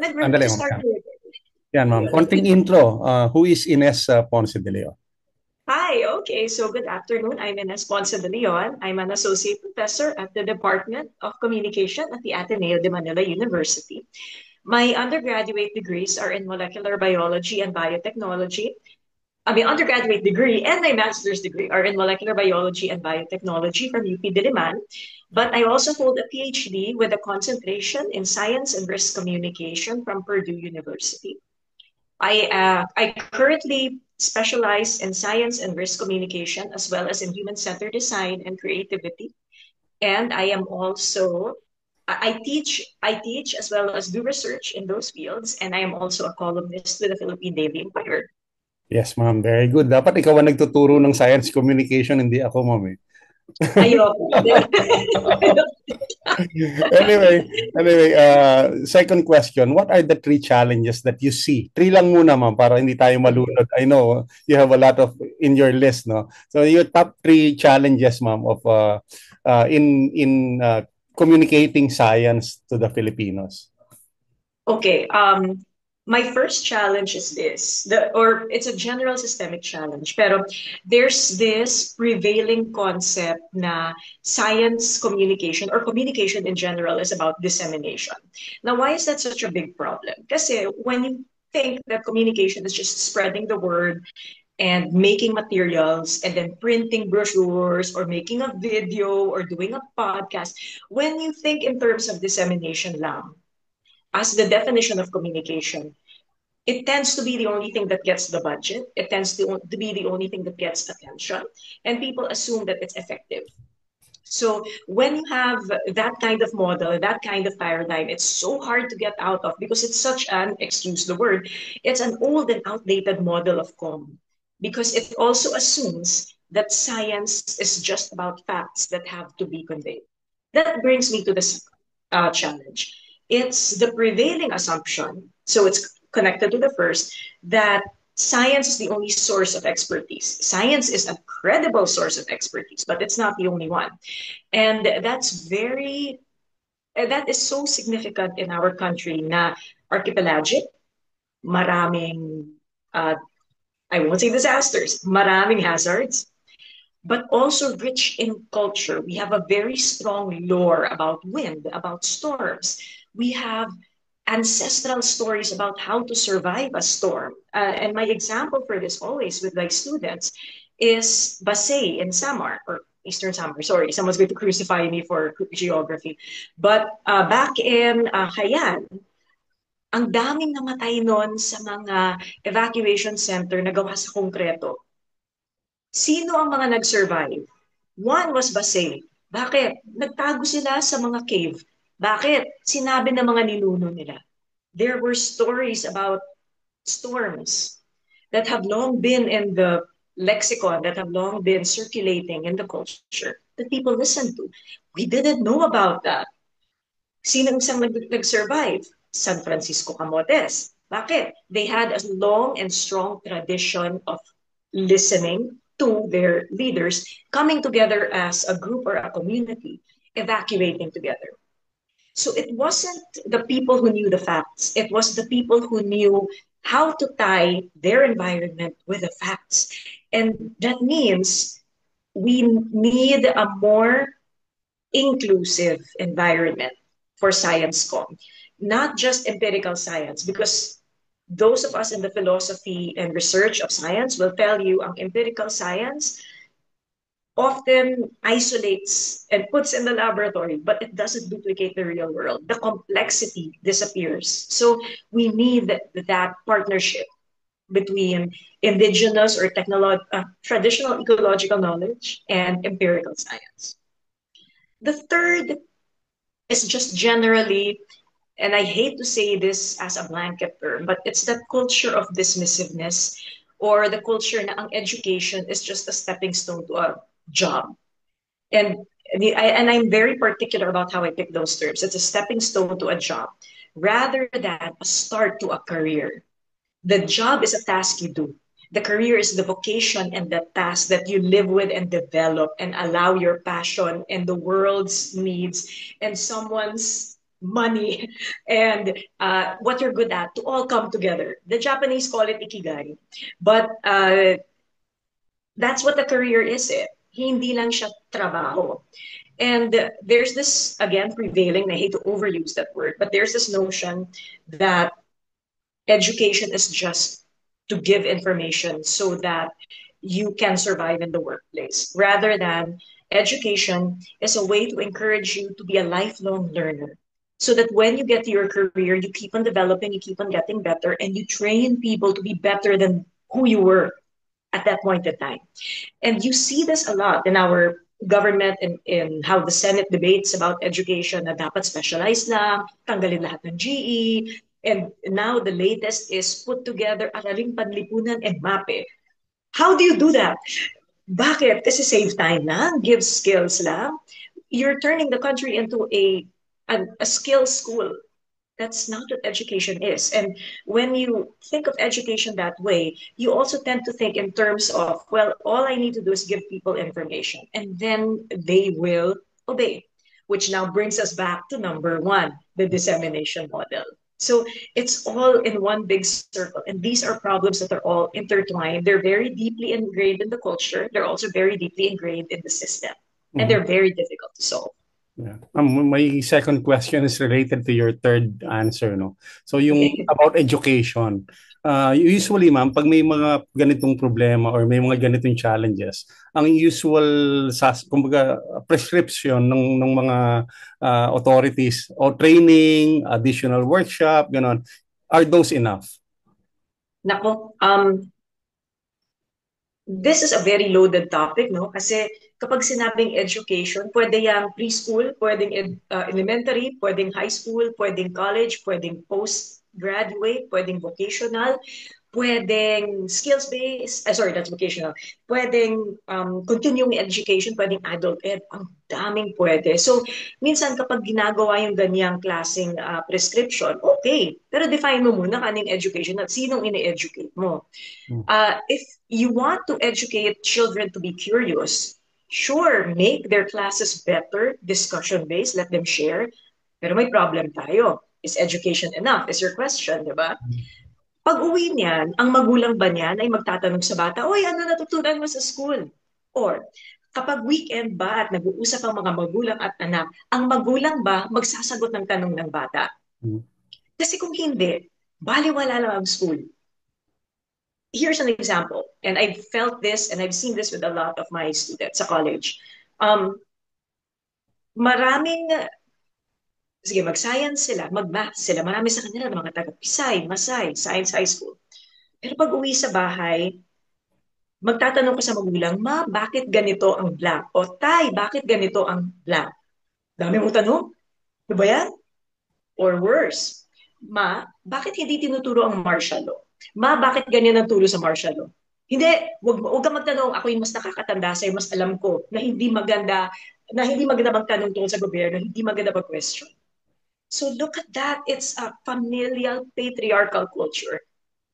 Andale, Just ma'am. start Yan, with. yan ma'am. Konting intro. Who is Ines Ponce de Leon? Hi, okay, so good afternoon. I'm Ines Ponce de Leon. I'm an associate professor at the Department of Communication at the Ateneo de Manila University. My undergraduate degrees are in molecular biology and biotechnology. Undergraduate degree and my master's degree are in molecular biology and biotechnology from UP Diliman. But I also hold a PhD with a concentration in science and risk communication from Purdue University. I currently specialize in science and risk communication as well as in human-centered design and creativity. And I am also I teach as well as do research in those fields, and I am also a columnist with the Philippine Daily Inquirer. Yes, ma'am. Very good. Dapat ikaw ang nagtuturo ng science communication, hindi ako, ma'am. Ayoko. Second question. What are the three challenges that you see? Three lang muna, ma'am, para hindi tayo malunod. I know you have a lot of in your list, no? So your top three challenges, ma'am, of in communicating science to the Filipinos. Okay. My first challenge is this, or it's a general systemic challenge, pero there's this prevailing concept na science communication or communication in general is about dissemination. Now, why is that such a big problem? Kasi when you think that communication is just spreading the word and making materials and then printing brochures or making a video or doing a podcast, when you think in terms of dissemination lang, as the definition of communication, it tends to be the only thing that gets the budget. It tends to be the only thing that gets attention, and people assume that it's effective. So when you have that kind of model, that kind of paradigm, it's so hard to get out of because it's such an, excuse the word, it's an old and outdated model of com. Because it also assumes that science is just about facts that have to be conveyed. That brings me to this challenge. It's the prevailing assumption, so it's connected to the first, that science is the only source of expertise. Science is a credible source of expertise, but it's not the only one. And that is so significant in our country na archipelagic, maraming, uh, I won't say disasters, maraming hazards, but also rich in culture. We have a very strong lore about wind, about storms. We have ancestral stories about how to survive a storm. And my example for this always with like students is Basay in Samar, or Eastern Samar. Sorry, someone's going to crucify me for geography. But back in Hayan, ang daming namatay nun sa mga evacuation center na gawa sa konkreto. Sino ang mga nag-survive? One was Basay. Bakit? Nagtago sila sa mga cave. Bakit? Sinabi ng mga ninuno nila. There were stories about storms that have long been in the lexicon, that have long been circulating in the culture that people listen to. We didn't know about that. Sino isang nag-survive? San Francisco Camotes. Bakit? They had a long and strong tradition of listening to their leaders, coming together as a group or a community, evacuating together. So it wasn't the people who knew the facts, it was the people who knew how to tie their environment with the facts. And that means we need a more inclusive environment for science com, not just empirical science, because those of us in the philosophy and research of science will tell you ang empirical science often isolates and puts in the laboratory, but it doesn't duplicate the real world. The complexity disappears. So we need that partnership between indigenous or traditional ecological knowledge and empirical science. The third is just generally, and I hate to say this as a blanket term, but it's that culture of dismissiveness or the culture na ang education is just a stepping stone to a job. And and I'm very particular about how I pick those terms. It's a stepping stone to a job rather than a start to a career. The job is a task you do. The career is the vocation and the task that you live with and develop and allow your passion and the world's needs and someone's money, and what you're good at to all come together. The Japanese call it ikigai, but that's what the career is. Hindi lang siya trabaho. And there's this, again, prevailing, I hate to overuse that word, but there's this notion that education is just to give information so that you can survive in the workplace, rather than education is a way to encourage you to be a lifelong learner. So that when you get to your career, you keep on developing, you keep on getting better, and you train people to be better than who you were at that point in time. And you see this a lot in our government, in how the Senate debates about education na dapat specialized lang, tanggalin lahat ng GE. And now the latest is put together Araling Panlipunan and MAPE. How do you do that? Bakit? Kasi save time lang, give skills lang. You're turning the country into a skill school. That's not what education is. And when you think of education that way, you also tend to think in terms of, well, all I need to do is give people information and then they will obey, which now brings us back to number one, the dissemination model. So it's all in one big circle. And these are problems that are all intertwined. They're very deeply ingrained in the culture. They're also very deeply ingrained in the system. And Mhm. they're very difficult to solve. Yeah. My second question is related to your third answer, no? So yung Okay. about education. Usually, ma'am, pag may mga ganitong problema or may mga ganitong challenges, ang usual kumbaga prescription ng mga authorities o training, additional workshop, ganon, are those enough? Nako, this is a very loaded topic, no? Kasi kapag sinabing education, pwede yang preschool, pwedeng elementary, pwedeng high school, pwedeng college, pwedeng postgraduate, pwedeng vocational, pwedeng skills-based, sorry, that's vocational, pwedeng continuing education, pwedeng adult ed, ang daming pwede. So, minsan kapag ginagawa yung ganyang klaseng prescription, okay, pero define mo muna kaning education at sinong ini-educate mo. Hmm. If you want to educate children to be curious, sure, make their classes better, discussion-based, let them share. Pero may problem tayo. Is education enough? Is your question, di ba? Pag uwi niyan, ang magulang ba niyan ay magtatanong sa bata, oy, ano natutunan mo sa school? Or, kapag weekend ba at nag-uusap ang mga magulang at anak, ang magulang ba magsasagot ng tanong ng bata? Hmm. Kasi kung hindi, baliwala lang ang school. Here's an example, and I've felt this and I've seen this with a lot of my students sa college. Maraming, sige, mag-science sila, mag-math sila. Marami sa kanila na mga taga-Pisay, Masay, Science High School. Pero pag uwi sa bahay, magtatanong ko sa magulang, ma, bakit ganito ang blank? O tay, bakit ganito ang blank? Dami mo tanong? Ano ba yan? Or worse, ma, bakit hindi tinuturo ang martial law? Ma, bakit ganyan ang turo sa martial law? Hindi, wag kang magtanong. Ako yung mas nakakatanda sa'yo, mas alam ko na hindi maganda magtanong tungkol sa gobyerno, hindi maganda mag-question. So look at that. It's a familial patriarchal culture.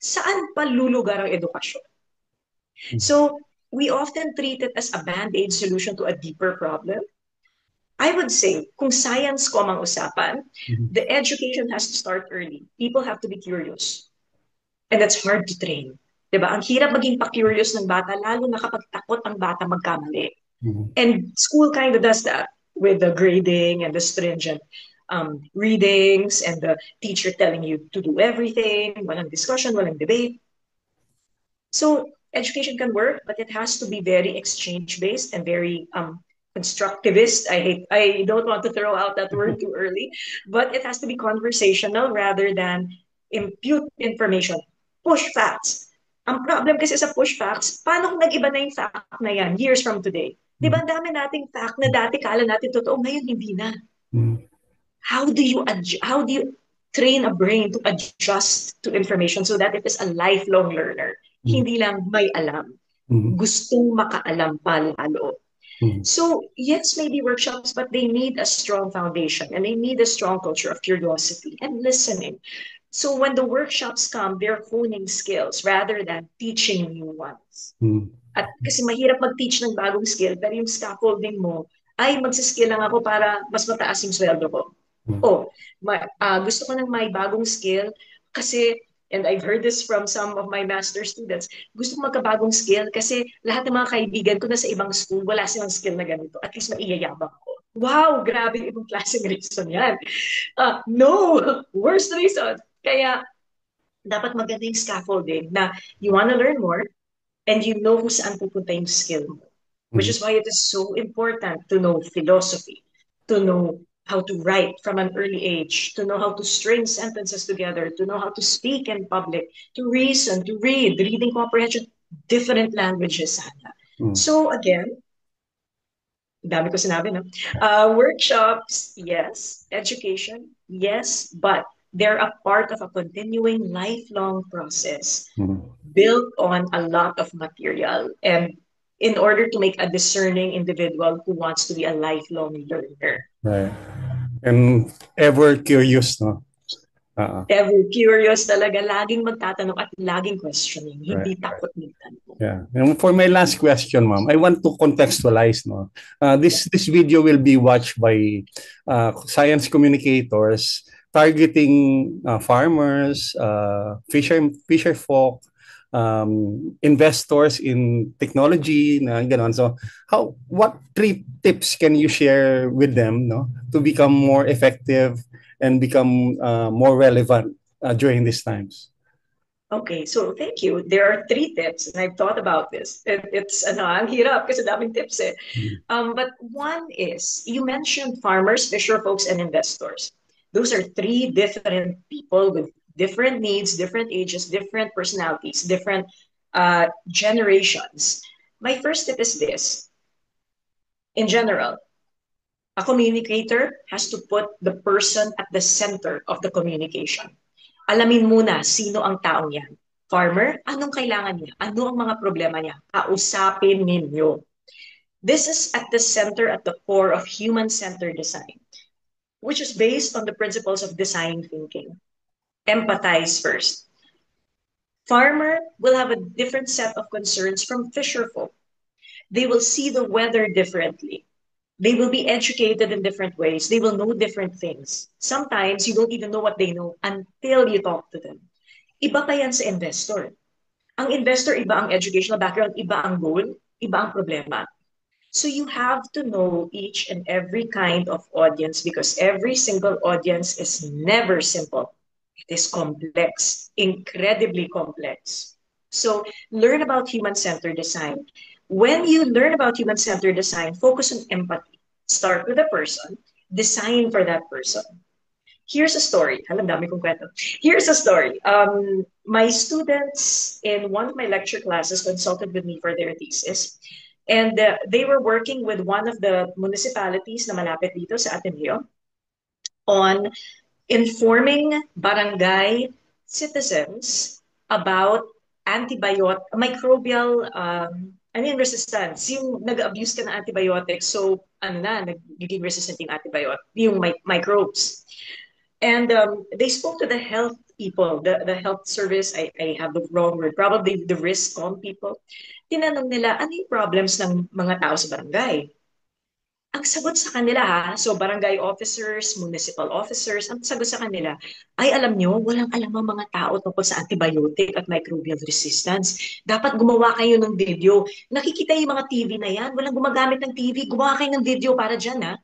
Saan pa lulugar ang edukasyon? So we often treat it as a band-aid solution to a deeper problem. I would say, kung science ko ang usapan, the education has to start early. People have to be curious. And that's hard to train. Diba? Ang hirap maging pa-curious ng bata, lalo na kapag takot ang bata magkamali. And school kind of does that with the grading and the stringent readings and the teacher telling you to do everything, walang discussion, walang debate. So education can work, but it has to be very exchange-based and very constructivist. I don't want to throw out that word too early, but it has to be conversational rather than impute information. Push facts. Ang problem kasi sa push facts, paano kung nag-iba na yung fact na yan years from today? Di ba, ang dami nating fact na dati kala natin totoo, ngayon hindi na. How do you train a brain to adjust to information so that it is a lifelong learner? Hindi lang may alam. Gustong makaalam pa lalo. So, yes, maybe workshops, but they need a strong foundation and they need a strong culture of curiosity and listening. So when the workshops come, they're honing skills rather than teaching new ones. At kasi mahirap mag-teach ng bagong skill, pero yung scaffolding mo, ay magsiskill lang ako para mas mataas yung sweldo ko. Oh, gusto ko ng may bagong skill kasi, and I've heard this from some of my master students, gusto ko magkabagong skill kasi lahat ng mga kaibigan ko na sa ibang school, wala silang skill na ganito. At least maiyayabang ako. Wow, grabe ibang klaseng reason yan. No, worst reason. Kaya dapat maganda yung scaffolding na you wanna learn more and you know kung saan pupunta yung skill mo. Which Mhm. is why it is so important to know philosophy, to know how to write from an early age, to know how to string sentences together, to know how to speak in public, to reason, to read, reading comprehension, different languages sana. Mhm. So again, dami ko sinabi, no? Workshops, yes. Education, yes. But they're a part of a continuing lifelong process Mhm. built on a lot of material and in order to make a discerning individual who wants to be a lifelong learner. Right. And ever curious, no? Uh, Ever curious talaga, laging magtatanong at laging questioning, right. hindi takot magtanong. Yeah. And for my last question, ma'am, I want to contextualize, no. This video will be watched by science communicators targeting farmers, fisher folk, investors in technology, na ganon. So, what three tips can you share with them, no, to become more effective and become more relevant during these times? Okay, so thank you. There are three tips, and I've thought about this. It's ang hirap kasi daming tips eh. But one is, you mentioned farmers, fisher folks, and investors. Those are three different people with different needs, different ages, different personalities, different generations. My first tip is this. In general, a communicator has to put the person at the center of the communication. Alamin muna sino ang taong yan. Farmer, anong kailangan niya? Ano ang mga problema niya? Kausapin ninyo. This is at the center, at the core of human-centered design, which is based on the principles of design thinking. Empathize first. Farmer will have a different set of concerns from fisher folk. They will see the weather differently. They will be educated in different ways. They will know different things. Sometimes you don't even know what they know until you talk to them. Iba pa yan sa investor. Ang investor, iba ang educational background, iba ang goal, iba ang problema. So you have to know each and every kind of audience because every single audience is never simple. It is complex, incredibly complex. So learn about human-centered design. When you learn about human-centered design, focus on empathy. Start with a person, design for that person. Here's a story. Alam, dami kong kwento. Here's a story. My students in one of my lecture classes consulted with me for their thesis. And they were working with one of the municipalities na malapit dito sa Ateneo on informing barangay citizens about microbial resistance. Yung nag-abuse ka ng antibiotics, so nagiging resistant yung antibiotic, yung microbes. And they spoke to the health people, the health service, I have the wrong word, probably the risk-on people. Tinanong nila, ano yung problems ng mga tao sa barangay? Ang sagot sa kanila so barangay officers, municipal officers, ang sagot sa kanila, ay alam nyo, walang alam ang mga tao tungkol sa antibiotic at microbial resistance. Dapat gumawa kayo ng video. Nakikita yung mga TV na yan, walang gumagamit ng TV, gumawa kayo ng video para dyan ha.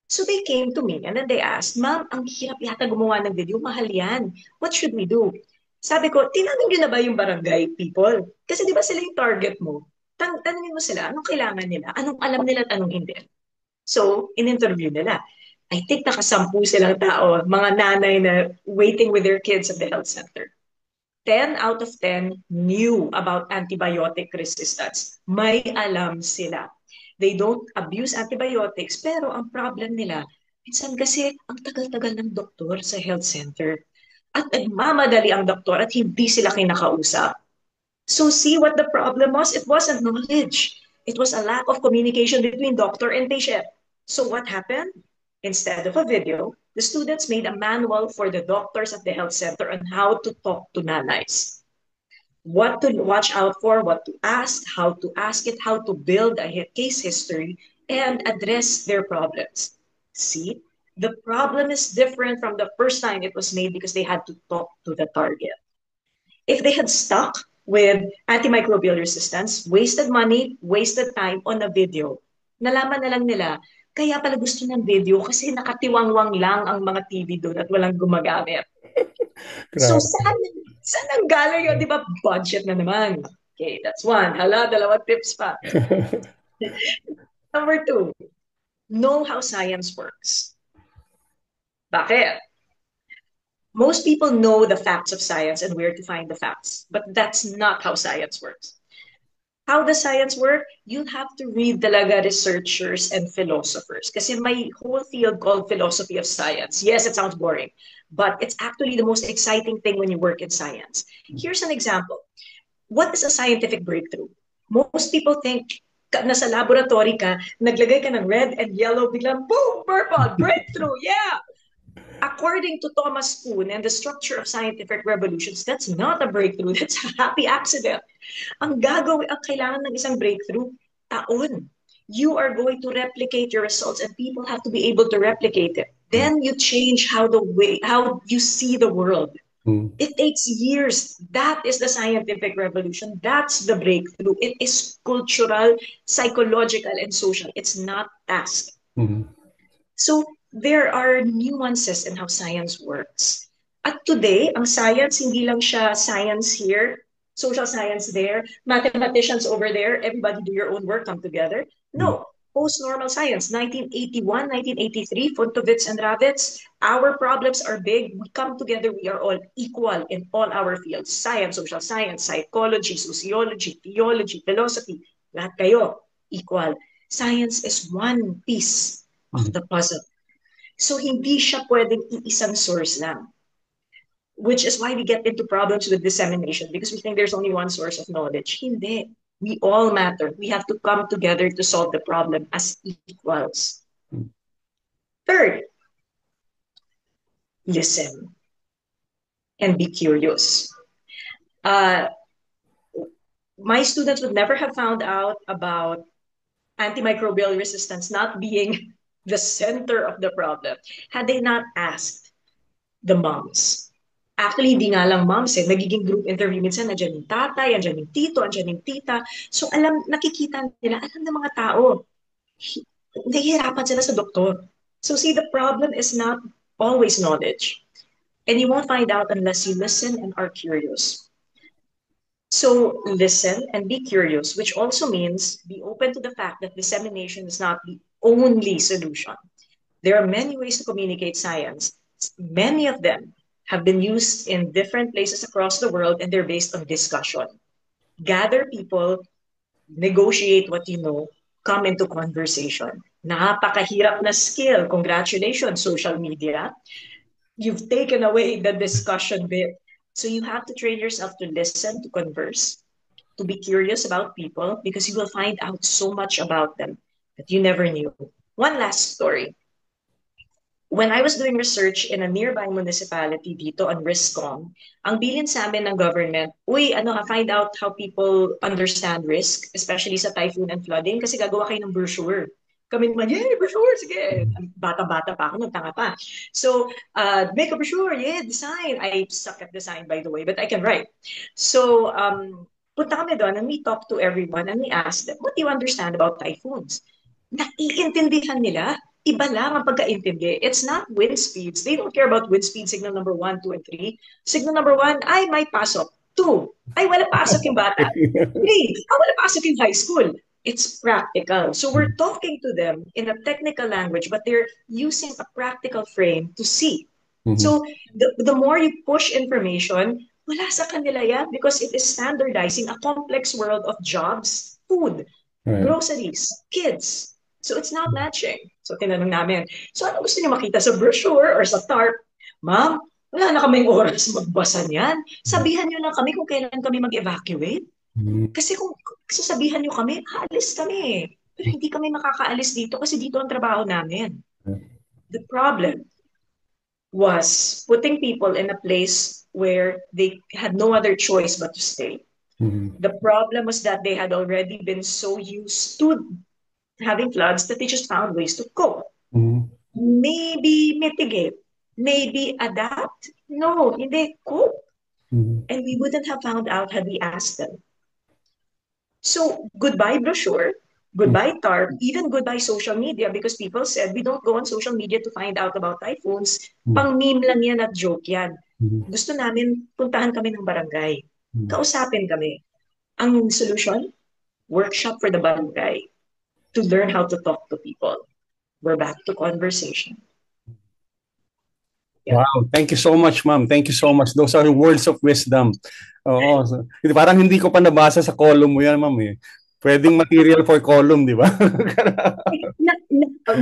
So they came to me and then they asked, Ma'am, ang hirap yata gumawa ng video, mahal yan. What should we do? Sabi ko, tinanong nyo na ba yung barangay people? Kasi di ba sila yung target mo? Tanungin mo sila, anong kailangan nila? Anong alam nila at anong hindi? So, in-interview nila. I think nakasampu silang tao, mga nanay na waiting with their kids at the health center. 10 out of 10 knew about antibiotic resistance. May alam sila. They don't abuse antibiotics, pero ang problem nila, minsan kasi ang tagal-tagal ng doktor sa health center. At nagmamadali ang doktor at hindi sila kinakausap. So see what the problem was? It wasn't knowledge. It was a lack of communication between doctor and patient. So what happened? Instead of a video, the students made a manual for the doctors at the health center on how to talk to nanays. What to watch out for, what to ask, how to build a case history, and address their problems. See, The problem is different from the first time it was made because they had to talk to the target. If they had stuck with antimicrobial resistance, wasted money, wasted time on a video, nalaman na lang nila, kaya pala gusto ng video kasi nakatiwangwang lang ang mga TV doon at walang gumagamit. So Grabe. saan ang galing yun? Di ba? Budget na naman. Okay, that's one. Hala, dalawang tips pa. Number two, know how science works. Bakit? Most people know the facts of science and where to find the facts, but that's not how science works. How does science work? You have to read talaga researchers and philosophers. Kasi may whole field called philosophy of science. Yes, it sounds boring, but it's actually the most exciting thing when you work in science. Here's an example. What is a scientific breakthrough? Most people think nasa laboratory ka, naglagay ka ng red and yellow, biglang boom, purple, breakthrough, yeah! According to Thomas Kuhn and the structure of scientific revolutions, that's not a breakthrough, that's a happy accident. Ang kailangan ng isang breakthrough, taon. You are going to replicate your results and people have to be able to replicate it. Then you change how you see the world. It takes years. That is the scientific revolution. That's the breakthrough. It is cultural, psychological, and social. It's not task. So there are nuances in how science works. At today, ang science, hindi lang siya science here, social science there, mathematicians over there, everybody do your own work, come together. No, post-normal science, 1981, 1983, Funtovitz and Ravitz, our problems are big. We come together, we are all equal in all our fields. Science, social science, psychology, sociology, theology, philosophy, lahat kayo, equal. Science is one piece of the puzzle. So hindi siya pwedeng iisang source lang. Which is why we get into problems with dissemination because we think there's only one source of knowledge. Hindi. We all matter. We have to come together to solve the problem as equals. Third, listen and be curious. My students would never have found out about antimicrobial resistance not being the center of the problem had they not asked the moms. Actually, hindi nga lang moms eh. Nagiging group interview minsan, nandiyan yung tatay, nandiyan yung tito, nandiyan yung tita. So nakikita nila, alam ng mga tao, nahihirapan sila sa doktor. So see, the problem is not always knowledge. And you won't find out unless you listen and are curious. So listen and be curious, which also means be open to the fact that dissemination is not the only solution. There are many ways to communicate science. Many of them have been used in different places across the world and they're based on discussion. Gather people, negotiate what you know, come into conversation. Napakahirap na skill. Congratulations, social media. You've taken away the discussion bit. So you have to train yourself to listen, to converse, to be curious about people because you will find out so much about them that you never knew. One last story. When I was doing research in a nearby municipality dito on RISCOM, ang bilin sa amin ng government, find out how people understand risk, especially sa typhoon and flooding, kasi gagawa kayo ng brochure. Kami naman, yay, brochure, sige. Bata-bata pa ako, nagtanga pa. So, make a brochure, yeah, design. I suck at design, by the way, but I can write. So, punta kami doon and we talk to everyone and we ask them, what do you understand about typhoons? Naiintindihan nila. Iba lang ang pagkaintindi. It's not wind speeds. They don't care about wind speed, signal number 1, 2, and 3. Signal number 1, ay, may pasok. 2, ay, wala pasok yung bata. 3, wala pasok yung high school. It's practical. So we're talking to them in a technical language, but they're using a practical frame to see. So the more you push information, wala sa kanila yan because it is standardizing a complex world of jobs, food, groceries, kids. So it's not matching. So tinanong namin, so ano gusto niyo makita sa brochure or sa TARP? Ma'am, wala na kaming oras magbasa niyan. Sabihan niyo lang kami kung kailan kami mag-evacuate. Kasi kung sasabihan niyo kami, aalis kami. Pero hindi kami makakaalis dito kasi dito ang trabaho namin. The problem was putting people in a place where they had no other choice but to stay. The problem was that they had already been so used to having floods that they just found ways to cope. maybe mitigate, maybe adapt. No, hindi, cope. Mhm. And we wouldn't have found out had we asked them. So goodbye brochure, goodbye TARP, even goodbye social media because people said we don't go on social media to find out about typhoons. Mhm. Pang-meme lang yan at joke yan. Mhm. Gusto namin puntahan kami ng barangay. Mhm. Kausapin kami. Ang solution, workshop for the barangay to learn how to talk to people. We're back to conversation. Yeah. Wow, thank you so much, ma'am. Thank you so much. Those are words of wisdom. Oo, so, parang hindi ko pa nabasa sa column mo yan, ma'am eh. Pwedeng material for column, di ba?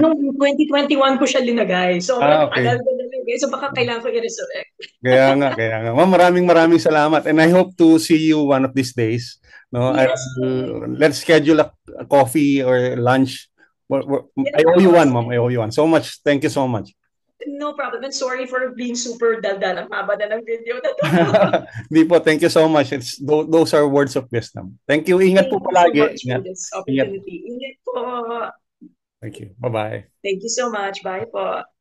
Nung 2021 ko siya linagay. Sobrang tagal Okay. ko nalagay. So baka kailangan ko i-resurrect. Kaya nga, kaya nga. Ma'am, maraming maraming salamat. And I hope to see you one of these days. No, Yes, let's schedule a coffee or lunch. I owe you one, yes. ma'am. I owe you one. So much. Thank you so much. No problem. And sorry for being super daldal. Ang haba na ng video na to. Di po, thank you so much. Those are words of wisdom. Thank you. Ingat po Thank you so palagi. much for Ingat. this Ingat. opportunity. Ingat po. Thank you. Bye-bye. Thank you so much. Bye po.